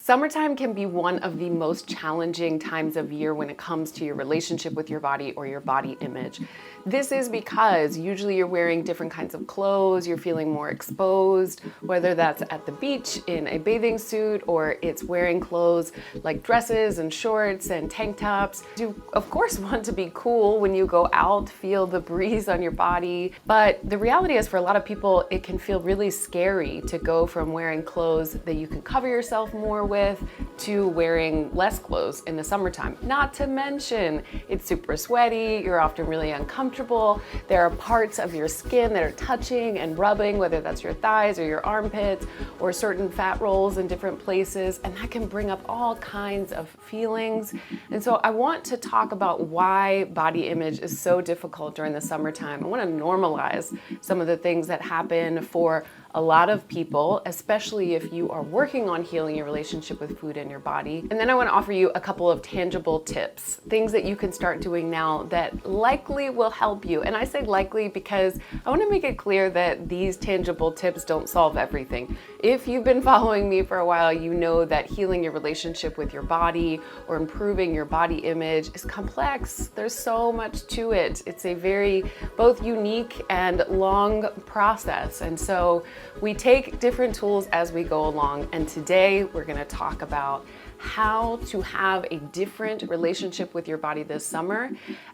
Summertime can be one of the most challenging times of year when it comes to your relationship with your body or your body image. This is because usually you're wearing different kinds of clothes, you're feeling more exposed, whether that's at the beach in a bathing suit or it's wearing clothes like dresses and shorts and tank tops. You of course want to be cool when you go out, feel the breeze on your body, but the reality is for a lot of people it can feel really scary to go from wearing clothes that you can cover yourself more with to wearing less clothes in the summertime. Not to mention it's super sweaty, you're often really uncomfortable, there are parts of your skin that are touching and rubbing, whether that's your thighs or your armpits or certain fat rolls in different places, and that can bring up all kinds of feelings. And so I want to talk about why body image is so difficult during the summertime. I want to normalize some of the things that happen for a lot of people, especially if you are working on healing your relationship with food and your body. And then I want to offer you a couple of tangible tips, things that you can start doing now that likely will help you. And I say likely because I want to make it clear that these tangible tips don't solve everything. If you've been following me for a while, you know that healing your relationship with your body or improving your body image is complex. There's so much to it. It's a very both unique and long process. And so we take different tools as we go along, and today we're going to talk about how to have a different relationship with your body this summer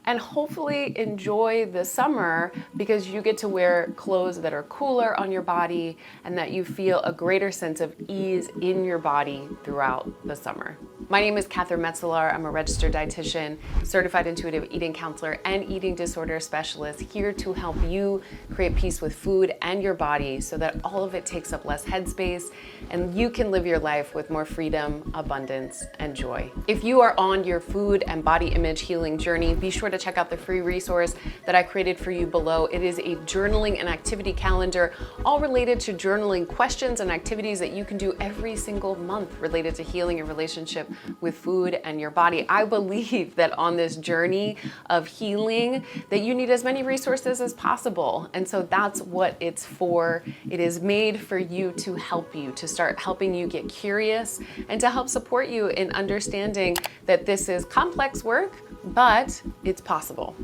and hopefully enjoy the summer because you get to wear clothes that are cooler on your body and that you feel a greater sense of ease in your body throughout the summer. My name is Catherine Metzelaar. I'm a registered dietitian, certified intuitive eating counselor, and eating disorder specialist, here to help you create peace with food and your body so that all of it takes up less headspace and you can live your life with more freedom, abundance, and joy. If you are on your food and body image healing journey, be sure to check out the free resource that I created for you below. It is a journaling and activity calendar, all related to journaling questions and activities that you can do every single month related to healing your relationship with food and your body. I believe that on this journey of healing that you need as many resources as possible. And so that's what it's for. It is made for you to help you, to start helping you get curious and to help support you in understanding that this is complex work, but it's possible.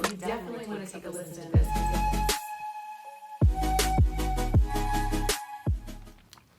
You definitely want to take a listen to this.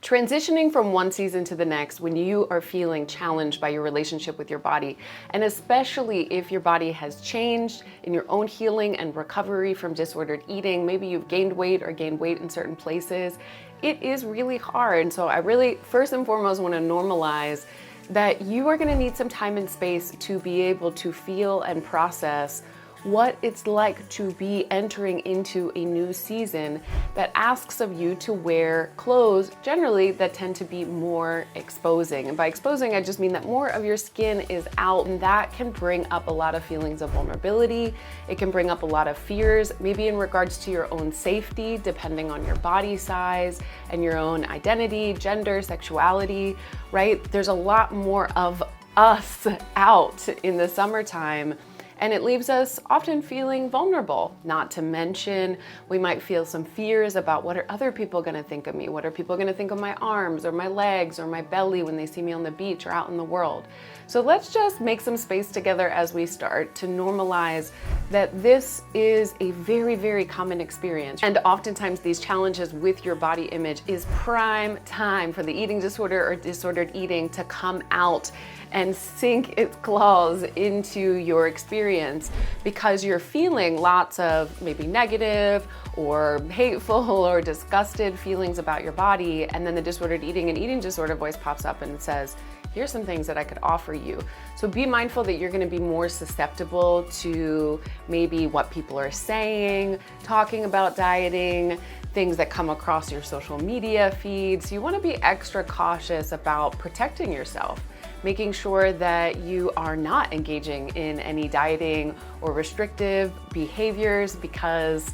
Transitioning from one season to the next when you are feeling challenged by your relationship with your body, and especially if your body has changed in your own healing and recovery from disordered eating, maybe you've gained weight or gained weight in certain places, it is really hard. And so I really, first and foremost, want to normalize that you are going to need some time and space to be able to feel and process what it's like to be entering into a new season that asks of you to wear clothes generally that tend to be more exposing. And by exposing, I just mean that more of your skin is out, and that can bring up a lot of feelings of vulnerability. It can bring up a lot of fears, maybe in regards to your own safety, depending on your body size and your own identity, gender, sexuality, right? There's a lot more of us out in the summertime, and it leaves us often feeling vulnerable. Not to mention, we might feel some fears about what are other people gonna think of me? What are people gonna think of my arms or my legs or my belly when they see me on the beach or out in the world? So let's just make some space together as we start to normalize that this is a very, very common experience. And oftentimes these challenges with your body image is prime time for the eating disorder or disordered eating to come out and sink its claws into your experience because you're feeling lots of maybe negative or hateful or disgusted feelings about your body, and then the disordered eating and eating disorder voice pops up and says, here's some things that I could offer you. So be mindful that you're gonna be more susceptible to maybe what people are saying, talking about dieting, things that come across your social media feeds. You wanna be extra cautious about protecting yourself, making sure that you are not engaging in any dieting or restrictive behaviors because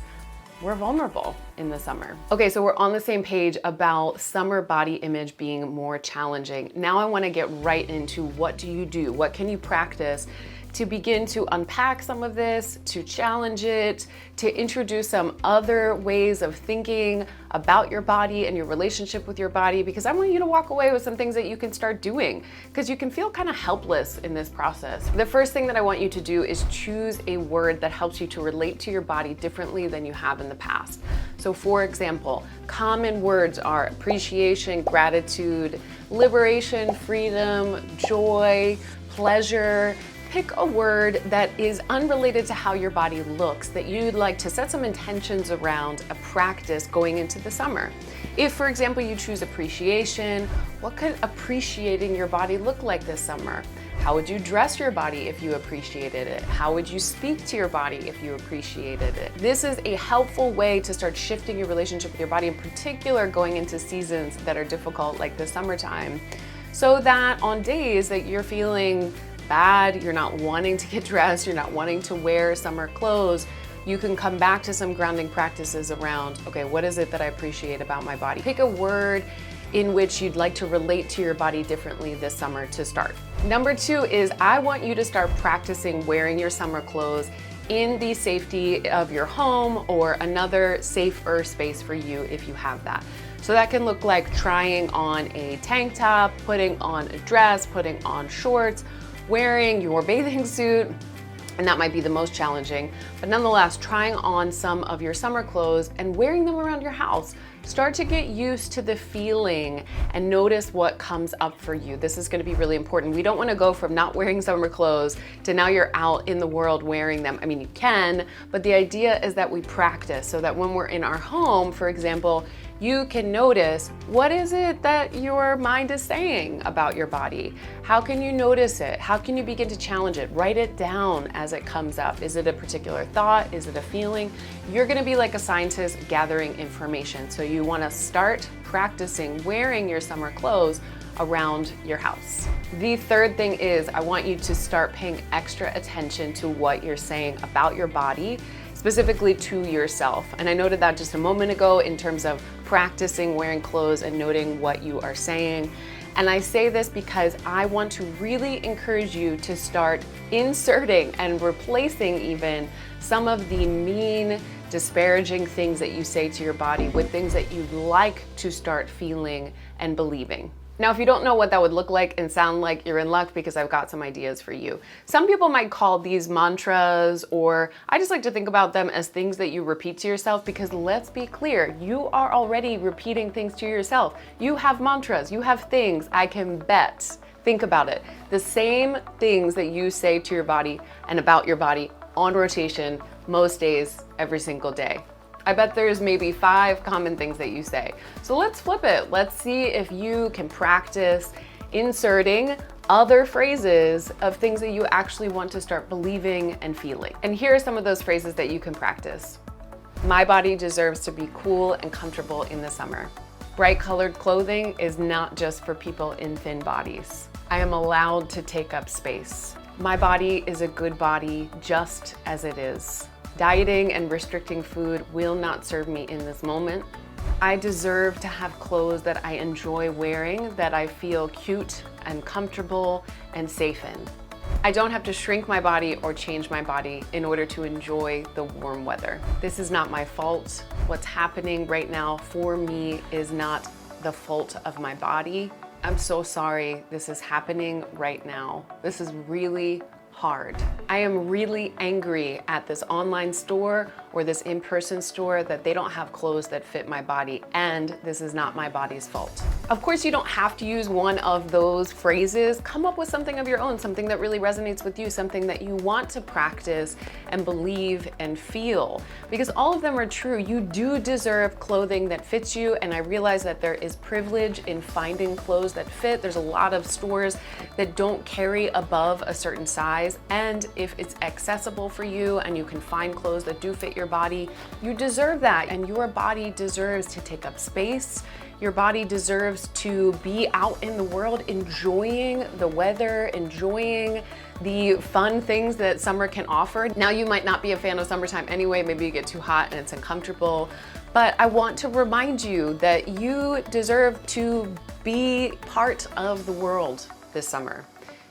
we're vulnerable in the summer. Okay, so we're on the same page about summer body image being more challenging. Now I wanna get right into what do you do? What can you practice to begin to unpack some of this, to challenge it, to introduce some other ways of thinking about your body and your relationship with your body, because I want you to walk away with some things that you can start doing, because you can feel kind of helpless in this process. The first thing that I want you to do is choose a word that helps you to relate to your body differently than you have in the past. So for example, common words are appreciation, gratitude, liberation, freedom, joy, pleasure. Pick a word that is unrelated to how your body looks, that you'd like to set some intentions around a practice going into the summer. If, for example, you choose appreciation, what could appreciating your body look like this summer? How would you dress your body if you appreciated it? How would you speak to your body if you appreciated it? This is a helpful way to start shifting your relationship with your body, in particular going into seasons that are difficult like the summertime, so that on days that you're feeling bad, you're not wanting to get dressed, you're not wanting to wear summer clothes, you can come back to some grounding practices around, okay, what is it that I appreciate about my body? Pick a word in which you'd like to relate to your body differently this summer to start. Number 2 is I want you to start practicing wearing your summer clothes in the safety of your home or another safer space for you if you have that. So that can look like trying on a tank top, putting on a dress, putting on shorts, wearing your bathing suit, and that might be the most challenging, but nonetheless, trying on some of your summer clothes and wearing them around your house. Start to get used to the feeling and notice what comes up for you. This is going to be really important. We don't want to go from not wearing summer clothes to now you're out in the world wearing them. I mean, you can, but the idea is that we practice so that when we're in our home, for example, you can notice what is it that your mind is saying about your body. How can you notice it? How can you begin to challenge it? Write it down as it comes up. Is it a particular thought? Is it a feeling? You're gonna be like a scientist gathering information. So you wanna start practicing wearing your summer clothes around your house. The third thing is I want you to start paying extra attention to what you're saying about your body, specifically to yourself. And I noted that just a moment ago in terms of practicing wearing clothes and noting what you are saying. And I say this because I want to really encourage you to start inserting and replacing even some of the mean, disparaging things that you say to your body with things that you'd like to start feeling and believing. Now, if you don't know what that would look like and sound like, you're in luck because I've got some ideas for you. Some people might call these mantras, or I just like to think about them as things that you repeat to yourself, because let's be clear, you are already repeating things to yourself. You have mantras, you have things, I can bet. Think about it. The same things that you say to your body and about your body on rotation most days, every single day. I bet there's maybe 5 common things that you say. So let's flip it. Let's see if you can practice inserting other phrases of things that you actually want to start believing and feeling. And here are some of those phrases that you can practice. My body deserves to be cool and comfortable in the summer. Bright colored clothing is not just for people in thin bodies. I am allowed to take up space. My body is a good body just as it is. Dieting and restricting food will not serve me in this moment. I deserve to have clothes that I enjoy wearing, that I feel cute and comfortable and safe in. I don't have to shrink my body or change my body in order to enjoy the warm weather. This is not my fault. What's happening right now for me is not the fault of my body. I'm so sorry this is happening right now. This is really hard. I am really angry at this online store or this in-person store that they don't have clothes that fit my body, and this is not my body's fault. Of course, you don't have to use one of those phrases. Come up with something of your own, something that really resonates with you, something that you want to practice and believe and feel, because all of them are true. You do deserve clothing that fits you, and I realize that there is privilege in finding clothes that fit. There's a lot of stores that don't carry above a certain size, and if it's accessible for you and you can find clothes that do fit your body, you deserve that, and your body deserves to take up space. Your body deserves to be out in the world enjoying the weather, enjoying the fun things that summer can offer. Now, you might not be a fan of summertime anyway, maybe you get too hot and it's uncomfortable, but I want to remind you that you deserve to be part of the world this summer.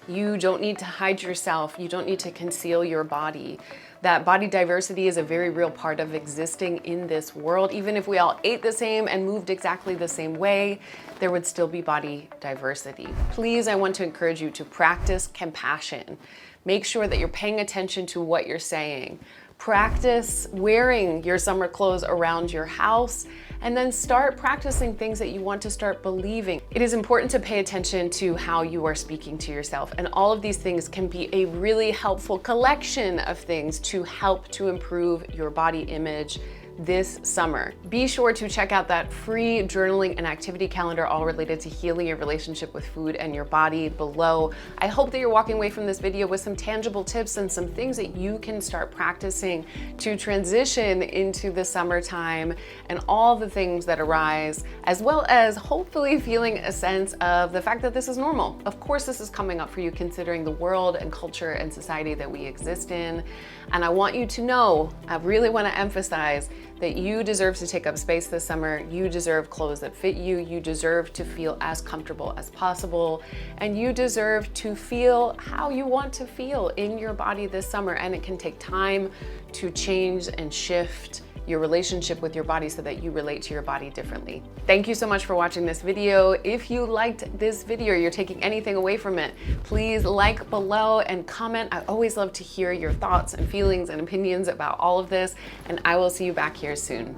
You don't need to hide yourself. You don't need to conceal your body. That body diversity is a very real part of existing in this world. Even if we all ate the same and moved exactly the same way, there would still be body diversity. Please, I want to encourage you to practice compassion. Make sure that you're paying attention to what you're saying. Practice wearing your summer clothes around your house, and then start practicing things that you want to start believing. It is important to pay attention to how you are speaking to yourself, and all of these things can be a really helpful collection of things to help to improve your body image this summer. Be sure to check out that free journaling and activity calendar all related to healing your relationship with food and your body below. I hope that you're walking away from this video with some tangible tips and some things that you can start practicing to transition into the summertime and all the things that arise, as well as hopefully feeling a sense of the fact that this is normal. Of course, this is coming up for you considering the world and culture and society that we exist in. And I want you to know, I really want to emphasize that you deserve to take up space this summer. You deserve clothes that fit you. You deserve to feel as comfortable as possible. And you deserve to feel how you want to feel in your body this summer. And it can take time to change and shift your relationship with your body so that you relate to your body differently. Thank you so much for watching this video. If you liked this video, you're taking anything away from it, please like below and comment. I always love to hear your thoughts and feelings and opinions about all of this, and I will see you back here soon.